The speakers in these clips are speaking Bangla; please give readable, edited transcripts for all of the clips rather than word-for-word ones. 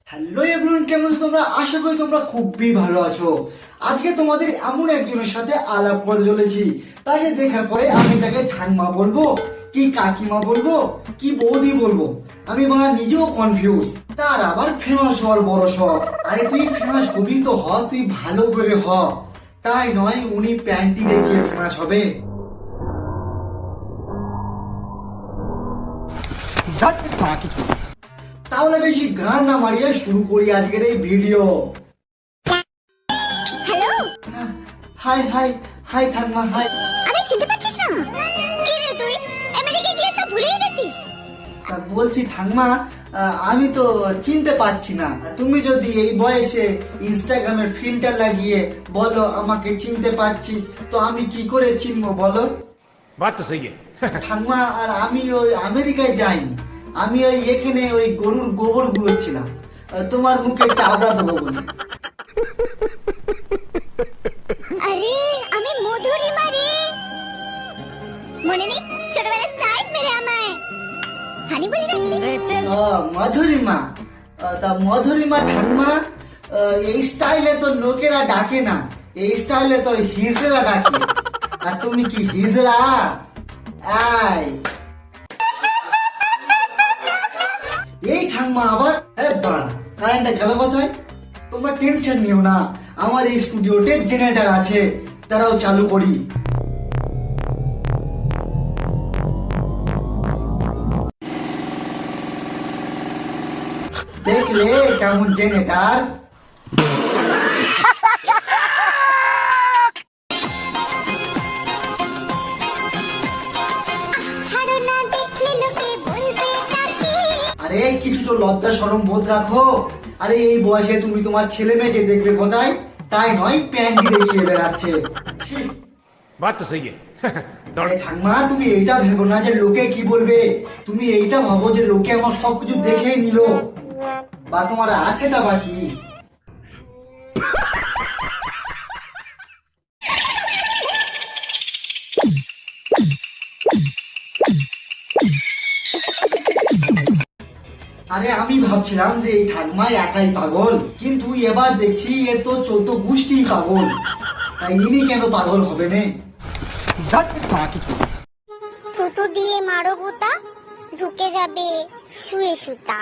হ্যালো এভরিওয়ান, কেমন আছো তোমরা? আশা করি তোমরা খুবই ভালো আছো। আজকে তোমাদের এমন একজনের সাথে আলাপ করতে চলেছি, তাকে দেখার পরে আমি তাকে ঠাম্মা বলবো কি কাকিমা বলবো কি বৌদি বলবো, আমি বলা নিজেও কনফিউজ। তার আবার ফেমাস হওয়ার বড় শখ। আরে তুই ফেমাস হবি তো হ, তুই ভালো করে হ, তাই নয় উনি প্যান্টি দেখিয়ে ফেমাস হবে। তাহলে বেশি গান না মারিয়ে শুরু করি আজকের এই video. Hello, high high high ঠাম্মা হাই। আমি চিনতে পারছিস না? কে রে তুই? আমেরিকা গিয়ে সব ভুলে গেছিস? বলছি ঠাম্মা, আমি তো চিনতে পারছি না। তুমি যদি এই বয়সে ইনস্টাগ্রামের ফিল্টার লাগিয়ে বলো আমাকে চিনতে পারছিস, তো আমি কি করে চিনবো বলো? बात तो सही है। ঠাম্মা, আর আমি ওই আমেরিকায় যাইনি, আমি ওই এখানে ওই গরুর গোবর গুলোচ্ছিলাম তোমার মুখে চাবড়া দেবো বলে। আরে আমি মধুরিমা রে, মনে নেই ছোটবেলায় স্টাইল মেরে আমায় হানি বলে ডাকতে? মধুরিমা, তা মধুরিমা ঠাম্মা, এই স্টাইলে তো লোকেরা ডাকে না, এই স্টাইলে তো হিজড়া ডাকে। আর তুমি কি হিজড়া? এই ঠাম্মা আবার কারেন্টটা গেল কোথায়? তোমরা টেনশন নিও না, আমার এই স্টুডিওতে জেনারেটর আছে, তারাও চালু করি। দেখলে কেমন জেনারেটর? ছাড়ো না, দেখলে লোকে বলবে তাকে। আরে কিছু তো লজ্জা শরম বোধ রাখো। আরে এই বয়সে তুমি তোমার ছেলে মেয়েকে দেখবে কোথায়? তাই নয় প্যান্টি দেখিয়ে বেড়াচ্ছে। ছি। बात तो सही है। আরে ঠাম্মা, তুমি এইটা ভেবো না যে লোকে কি বলবে, তুমি এইটা ভাবো যে লোকে আমার সবকিছু দেখেই নিল, বা তোমার আছেটা বাকি। আরে আমি ভাবছিলাম যে এই ঠাকমা একাই পাগল, কিন্তু এবার দেখছি এর তো 14 গোষ্ঠী পাগল, তাই ইনি কেন পাগল হবে না? থুতু দিয়ে মারো গুতা, ঢুকে যাবে শুয়ে সুতা।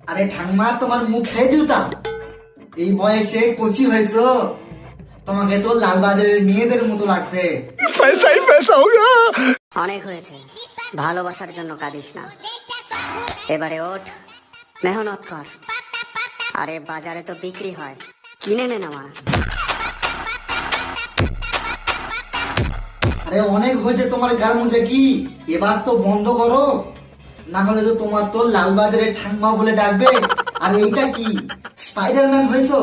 আরে ঠাকমা, তোমার মুখে জুতা, এই বয়সে কচি হয়েছো, তোমাকে তো লালবাজারের মেয়েদের মতো লাগছে। অনেক হয়েছে, ভালোবাসার জন্য কাঁদিস না, এবারে ওঠ, মেহনত কর। আরে বাজারে তো বিক্রি হয়, কিনে নে নেওয়া। আরে অনেক হয়েছে তোমার গার মুজে কি, এবার তো বন্ধ করো, না হলে তো তোমার তো লালবাজারের ঠাম্মা বলে ডাকবে। আর এইটা কি স্পাইডারম্যান হয়েছো?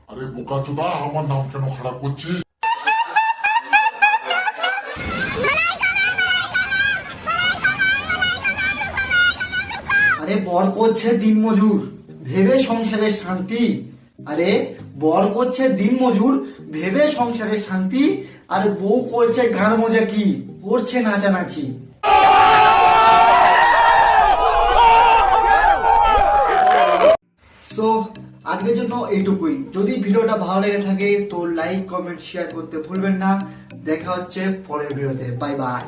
আরে বোকাচোদা, আমার নাম কেন খারাপ করছিস? আরে বর করছে দিনমজুর, ভেবে সংসারের শান্তি। আরে বর করছে দিনমজুর, ভেবে সংসারের শান্তি, আর বউ করছে গান মজা কি, করছে নাচানাচি। সো আজকের জন্য এইটুকুই। যদি ভিডিওটা ভালো লেগে থাকে তো লাইক কমেন্ট শেয়ার করতে ভুলবেন না। দেখা হচ্ছে পরের ভিডিওতে। Bye bye.